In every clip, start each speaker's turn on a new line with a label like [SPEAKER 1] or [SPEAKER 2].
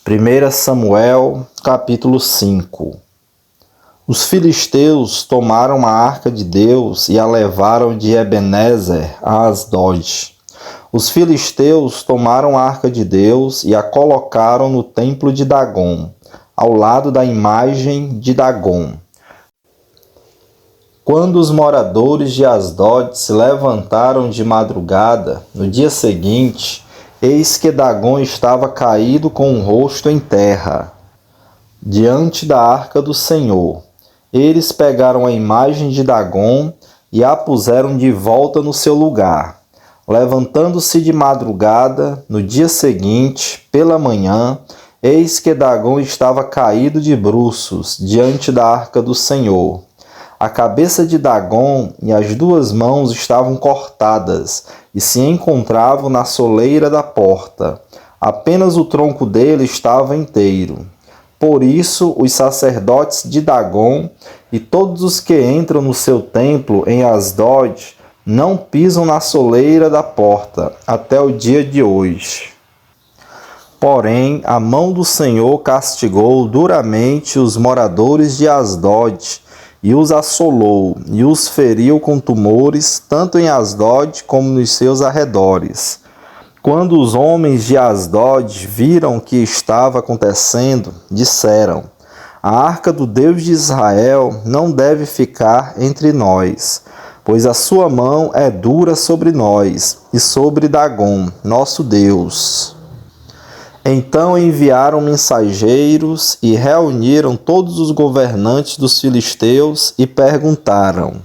[SPEAKER 1] 1 Samuel, capítulo 5. Os filisteus tomaram a arca de Deus e a levaram de Ebenezer a Asdod. Os filisteus tomaram a arca de Deus e a colocaram no templo de Dagom, ao lado da imagem de Dagom. Quando os moradores de Asdod se levantaram de madrugada, no dia seguinte, eis que Dagom estava caído com o rosto em terra, diante da arca do Senhor. Eles pegaram a imagem de Dagom e a puseram de volta no seu lugar. Levantando-se de madrugada, no dia seguinte, pela manhã, eis que Dagom estava caído de bruços, diante da arca do Senhor. A cabeça de Dagom e as duas mãos estavam cortadas e se encontravam na soleira da porta. Apenas o tronco dele estava inteiro. Por isso, os sacerdotes de Dagom e todos os que entram no seu templo em Asdod não pisam na soleira da porta até o dia de hoje. Porém, a mão do Senhor castigou duramente os moradores de Asdod, e os assolou, e os feriu com tumores, tanto em Asdod como nos seus arredores. Quando os homens de Asdod viram o que estava acontecendo, disseram: a arca do Deus de Israel não deve ficar entre nós, pois a sua mão é dura sobre nós e sobre Dagom, nosso Deus. Então enviaram mensageiros e reuniram todos os governantes dos filisteus e perguntaram: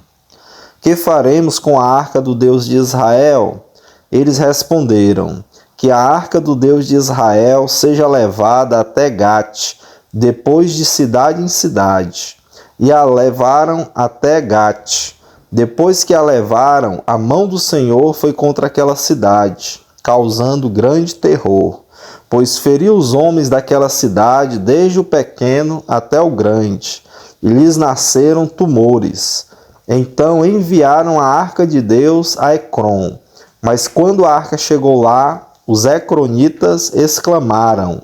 [SPEAKER 1] que faremos com a arca do Deus de Israel? Eles responderam: que a arca do Deus de Israel seja levada até Gate, depois de cidade em cidade. E a levaram até Gate. Depois que a levaram, a mão do Senhor foi contra aquela cidade, causando grande terror, pois feriu os homens daquela cidade, desde o pequeno até o grande, e lhes nasceram tumores. Então enviaram a arca de Deus a Ecrom. Mas quando a arca chegou lá, os ecronitas exclamaram: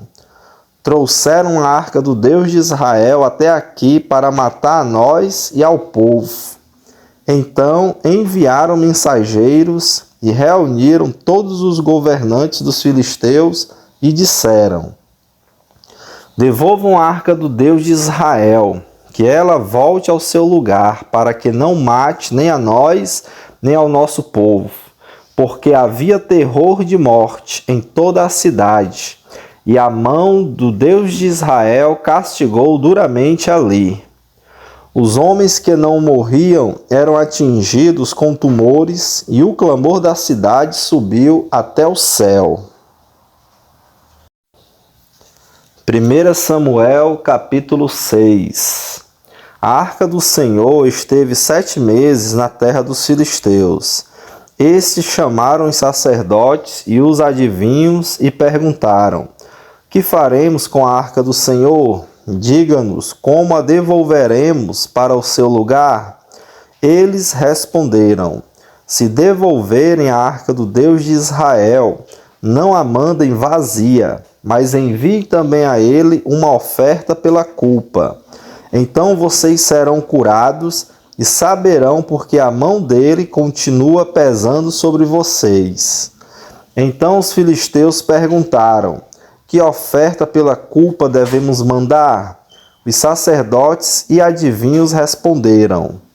[SPEAKER 1] trouxeram a arca do Deus de Israel até aqui para matar a nós e ao povo. Então enviaram mensageiros e reuniram todos os governantes dos filisteus e disseram: devolvam a arca do Deus de Israel, que ela volte ao seu lugar, para que não mate nem a nós, nem ao nosso povo, porque havia terror de morte em toda a cidade, e a mão do Deus de Israel castigou duramente ali. Os homens que não morriam eram atingidos com tumores, e o clamor da cidade subiu até o céu. 1 Samuel, capítulo 6. A arca do Senhor esteve 7 meses na terra dos filisteus. Estes chamaram os sacerdotes e os adivinhos e perguntaram: que faremos com a arca do Senhor? Diga-nos como a devolveremos para o seu lugar. Eles responderam: se devolverem a arca do Deus de Israel, não a mandem vazia, mas enviem também a ele uma oferta pela culpa. Então vocês serão curados e saberão porque a mão dele continua pesando sobre vocês. Então os filisteus perguntaram: que oferta pela culpa devemos mandar? Os sacerdotes e adivinhos responderam: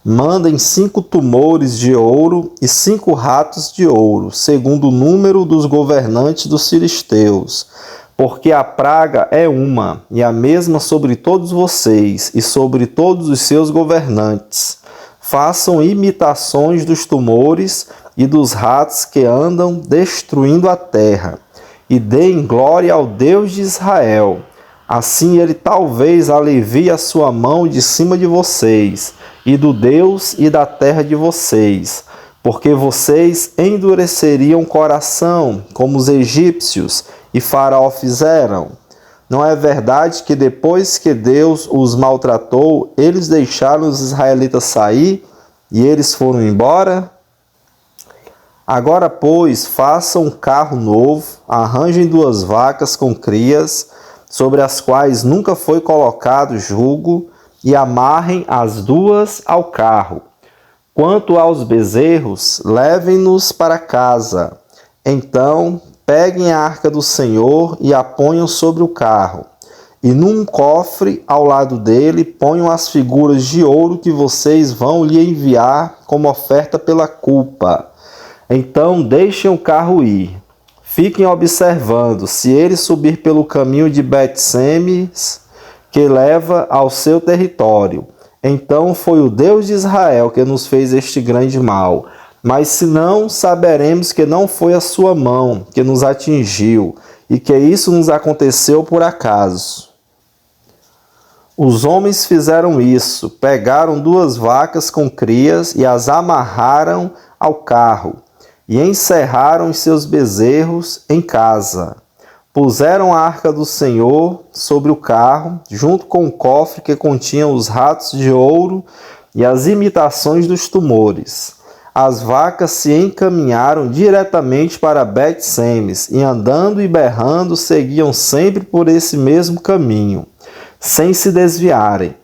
[SPEAKER 1] mandem 5 tumores de ouro e 5 ratos de ouro, segundo o número dos governantes dos filisteus, porque a praga é uma, e a mesma sobre todos vocês e sobre todos os seus governantes. Façam imitações dos tumores e dos ratos que andam destruindo a terra, e deem glória ao Deus de Israel. Assim ele talvez alivie a sua mão de cima de vocês, e do Deus e da terra de vocês, porque vocês endureceriam o coração, como os egípcios e Faraó fizeram. Não é verdade que depois que Deus os maltratou, eles deixaram os israelitas sair e eles foram embora? Agora, pois, façam um carro novo, arranjem 2 vacas com crias, sobre as quais nunca foi colocado jugo, e amarrem as 2 ao carro. Quanto aos bezerros, levem-nos para casa. Então, peguem a arca do Senhor e a ponham sobre o carro. E num cofre ao lado dele ponham as figuras de ouro que vocês vão lhe enviar como oferta pela culpa. Então deixem o carro ir. Fiquem observando, se ele subir pelo caminho de Bet-Semes, que leva ao seu território. Então foi o Deus de Israel que nos fez este grande mal. Mas se não, saberemos que não foi a sua mão que nos atingiu, e que isso nos aconteceu por acaso. Os homens fizeram isso, pegaram 2 vacas com crias e as amarraram ao carro, e encerraram os seus bezerros em casa. Puseram a arca do Senhor sobre o carro, junto com o cofre que continha os ratos de ouro e as imitações dos tumores. As vacas se encaminharam diretamente para Bet-Semes, e andando e berrando seguiam sempre por esse mesmo caminho, sem se desviarem,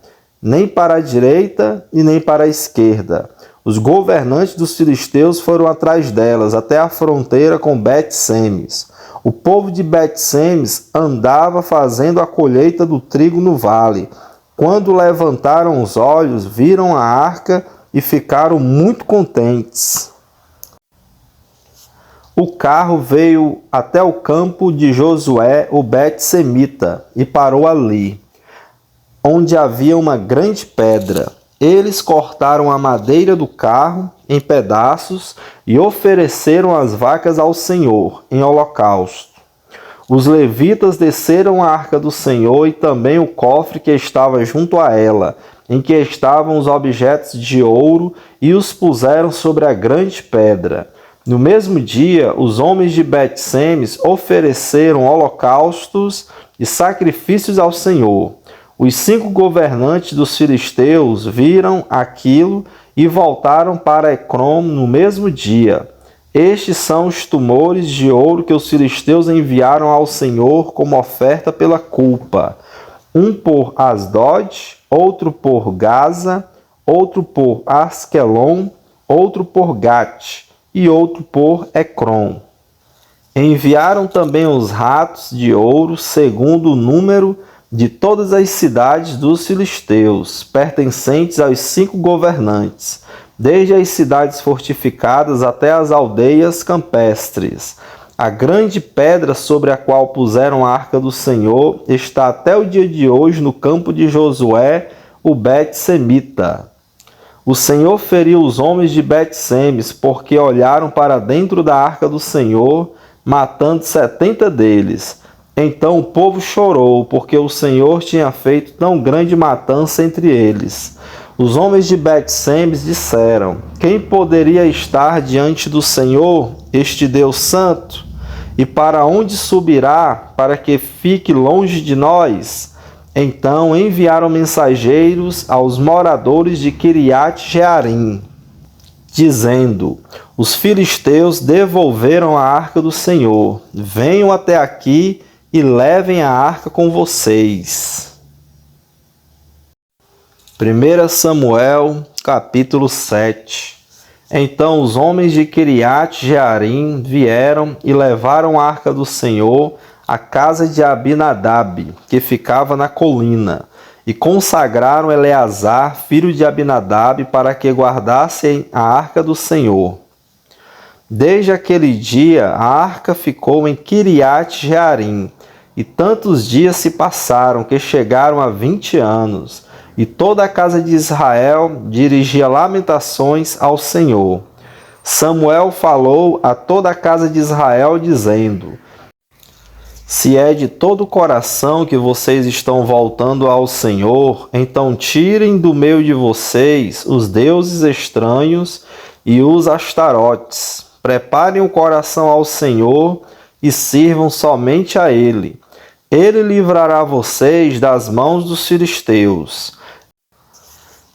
[SPEAKER 1] nem para a direita e nem para a esquerda. Os governantes dos filisteus foram atrás delas, até a fronteira com Bet-Semes. O povo de Bet-Semes andava fazendo a colheita do trigo no vale. Quando levantaram os olhos, viram a arca e ficaram muito contentes. O carro veio até o campo de Josué, o Bet-Semita, e parou ali, onde havia uma grande pedra. Eles cortaram a madeira do carro em pedaços e ofereceram as vacas ao Senhor em holocausto. Os levitas desceram a arca do Senhor e também o cofre que estava junto a ela, em que estavam os objetos de ouro, e os puseram sobre a grande pedra. No mesmo dia, os homens de Bet-Semes ofereceram holocaustos e sacrifícios ao Senhor. Os 5 governantes dos filisteus viram aquilo e voltaram para Ecrom no mesmo dia. Estes são os tumores de ouro que os filisteus enviaram ao Senhor como oferta pela culpa. Um por Asdod, outro por Gaza, outro por Asquelon, outro por Gate e outro por Ecrom. Enviaram também os ratos de ouro segundo o número de todas as cidades dos filisteus, pertencentes aos 5 governantes, desde as cidades fortificadas até as aldeias campestres. A grande pedra sobre a qual puseram a arca do Senhor está até o dia de hoje no campo de Josué, o Bet-Semita. O Senhor feriu os homens de Bet-Semes, porque olharam para dentro da arca do Senhor, matando 70 deles. Então o povo chorou, porque o Senhor tinha feito tão grande matança entre eles. Os homens de Bet-Semes disseram: quem poderia estar diante do Senhor, este Deus santo? E para onde subirá, para que fique longe de nós? Então enviaram mensageiros aos moradores de Quiriate-Jearim, dizendo: os filisteus devolveram a arca do Senhor. Venham até aqui e levem a arca com vocês. 1 Samuel, capítulo 7. Então os homens de Quiriate-Jearim vieram e levaram a arca do Senhor à casa de Abinadab, que ficava na colina, e consagraram Eleazar, filho de Abinadab, para que guardasse a arca do Senhor. Desde aquele dia, a arca ficou em Quiriate-Jearim, e tantos dias se passaram que chegaram a 20 anos, e toda a casa de Israel dirigia lamentações ao Senhor. Samuel falou a toda a casa de Israel, dizendo: se é de todo o coração que vocês estão voltando ao Senhor, então tirem do meio de vocês os deuses estranhos e os astarotes. Preparem o coração ao Senhor e sirvam somente a Ele. Ele livrará vocês das mãos dos filisteus.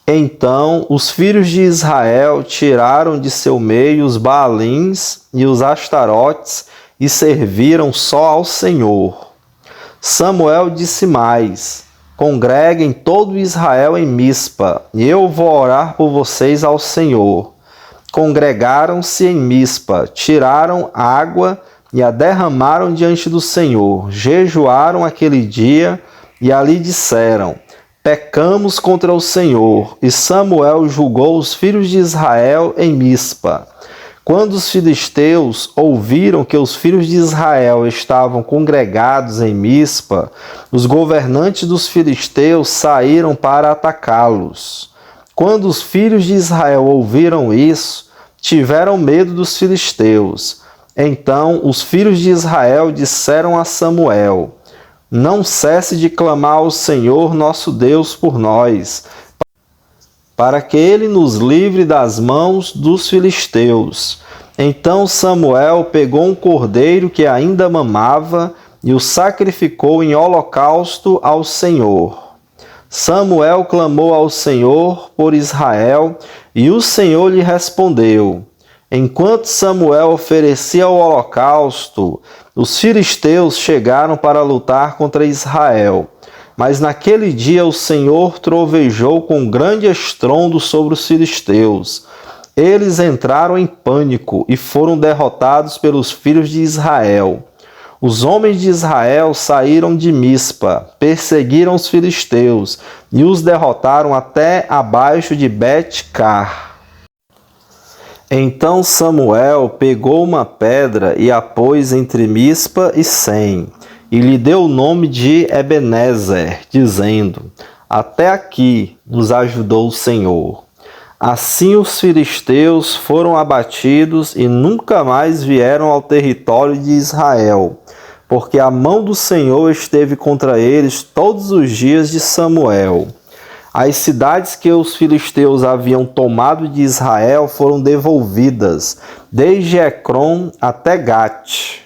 [SPEAKER 1] Então os filhos de Israel tiraram de seu meio os Baalins e os Astarotes e serviram só ao Senhor. Samuel disse mais: congreguem todo Israel em Mispa, e eu vou orar por vocês ao Senhor. Congregaram-se em Mispa, tiraram água e a derramaram diante do Senhor. Jejuaram aquele dia e ali disseram: pecamos contra o Senhor. E Samuel julgou os filhos de Israel em Mispa. Quando os filisteus ouviram que os filhos de Israel estavam congregados em Mispa, os governantes dos filisteus saíram para atacá-los. Quando os filhos de Israel ouviram isso, tiveram medo dos filisteus. Então os filhos de Israel disseram a Samuel: não cesse de clamar ao Senhor nosso Deus por nós, para que ele nos livre das mãos dos filisteus. Então Samuel pegou um cordeiro que ainda mamava e o sacrificou em holocausto ao Senhor. Samuel clamou ao Senhor por Israel, e o Senhor lhe respondeu. Enquanto Samuel oferecia o holocausto, os filisteus chegaram para lutar contra Israel. Mas naquele dia o Senhor trovejou com grande estrondo sobre os filisteus. Eles entraram em pânico e foram derrotados pelos filhos de Israel. Os homens de Israel saíram de Mispa, perseguiram os filisteus e os derrotaram até abaixo de Bet-car. Então Samuel pegou uma pedra e a pôs entre Mispa e Sem, e lhe deu o nome de Ebenezer, dizendo: até aqui nos ajudou o Senhor. Assim os filisteus foram abatidos e nunca mais vieram ao território de Israel, porque a mão do Senhor esteve contra eles todos os dias de Samuel. As cidades que os filisteus haviam tomado de Israel foram devolvidas, desde Ecrom até Gate.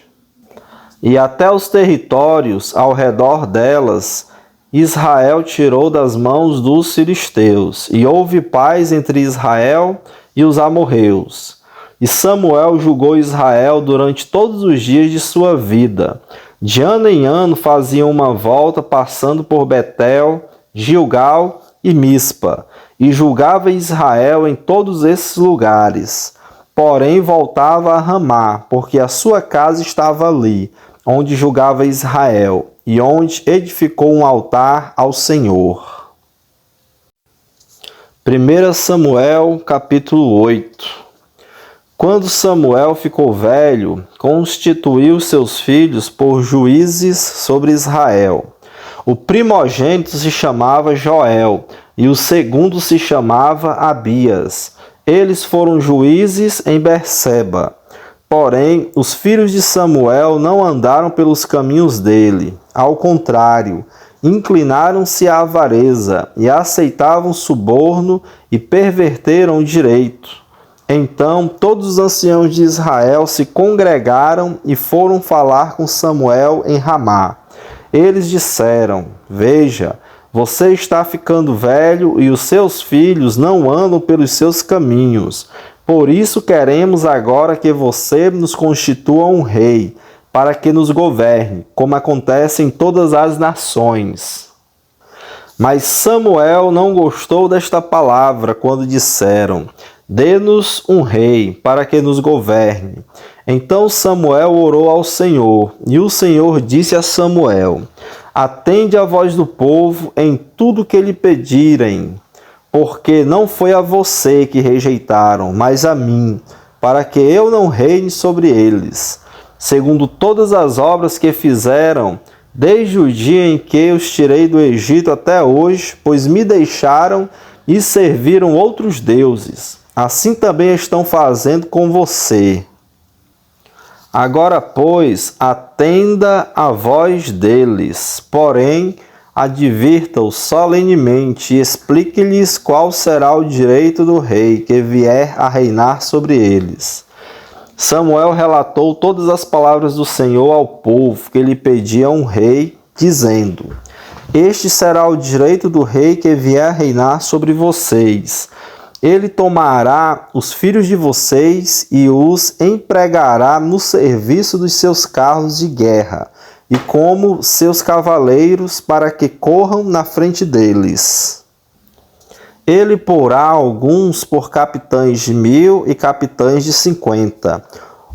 [SPEAKER 1] E até os territórios ao redor delas, Israel tirou das mãos dos filisteus, e houve paz entre Israel e os amorreus. E Samuel julgou Israel durante todos os dias de sua vida. De ano em ano faziam uma volta, passando por Betel, Gilgal e Mispa, e julgava Israel em todos esses lugares. Porém voltava a Ramá, porque a sua casa estava ali, onde julgava Israel, e onde edificou um altar ao Senhor. 1 Samuel, capítulo 8. Quando Samuel ficou velho, constituiu seus filhos por juízes sobre Israel. O primogênito se chamava Joel, e o segundo se chamava Abias. Eles foram juízes em Berseba. Porém, os filhos de Samuel não andaram pelos caminhos dele. Ao contrário, inclinaram-se à avareza e aceitavam suborno e perverteram o direito. Então todos os anciãos de Israel se congregaram e foram falar com Samuel em Ramá. Eles disseram: veja, você está ficando velho e os seus filhos não andam pelos seus caminhos. Por isso queremos agora que você nos constitua um rei, para que nos governe, como acontece em todas as nações. Mas Samuel não gostou desta palavra quando disseram: dê-nos um rei, para que nos governe. Então Samuel orou ao Senhor, e o Senhor disse a Samuel: atende a voz do povo em tudo que lhe pedirem, porque não foi a você que rejeitaram, mas a mim, para que eu não reine sobre eles, segundo todas as obras que fizeram, desde o dia em que os tirei do Egito até hoje, pois me deixaram e serviram outros deuses. Assim também estão fazendo com você. Agora, pois, atenda a voz deles, porém, advirta-os solenemente e explique-lhes qual será o direito do rei que vier a reinar sobre eles. Samuel relatou todas as palavras do Senhor ao povo que lhe pedia um rei, dizendo: Este será o direito do rei que vier a reinar sobre vocês. Ele tomará os filhos de vocês e os empregará no serviço dos seus carros de guerra, e como seus cavaleiros, para que corram na frente deles. Ele porá alguns por capitães de 1000 e capitães de 50,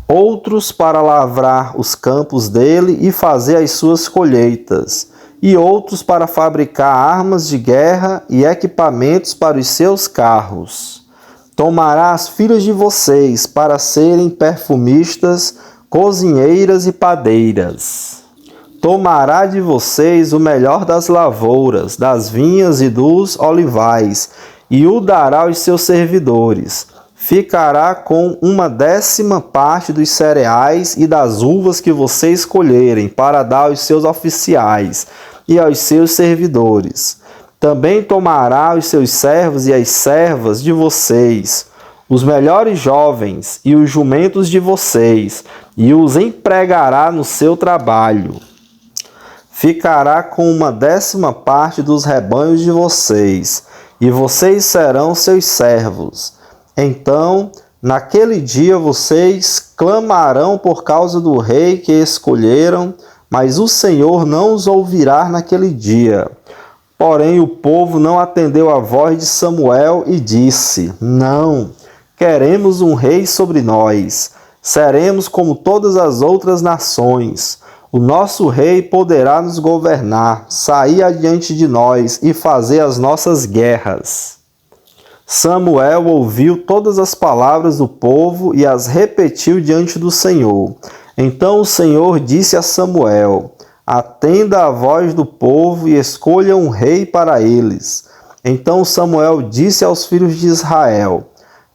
[SPEAKER 1] outros para lavrar os campos dele e fazer as suas colheitas, e outros para fabricar armas de guerra e equipamentos para os seus carros. Tomará as filhas de vocês para serem perfumistas, cozinheiras e padeiras. Tomará de vocês o melhor das lavouras, das vinhas e dos olivais, e o dará aos seus servidores. Ficará com 1/10 dos cereais e das uvas que vocês colherem, para dar aos seus oficiais e aos seus servidores. Também tomará os seus servos e as servas de vocês, os melhores jovens e os jumentos de vocês, e os empregará no seu trabalho. Ficará com 1/10 dos rebanhos de vocês, e vocês serão seus servos. Então, naquele dia vocês clamarão por causa do rei que escolheram, mas o Senhor não os ouvirá naquele dia. Porém, o povo não atendeu à voz de Samuel e disse: Não, queremos um rei sobre nós. Seremos como todas as outras nações. O nosso rei poderá nos governar, sair adiante de nós e fazer as nossas guerras. Samuel ouviu todas as palavras do povo e as repetiu diante do Senhor. Então o Senhor disse a Samuel: Atenda à voz do povo e escolha um rei para eles. Então Samuel disse aos filhos de Israel: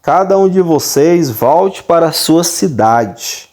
[SPEAKER 1] Cada um de vocês volte para a sua cidade.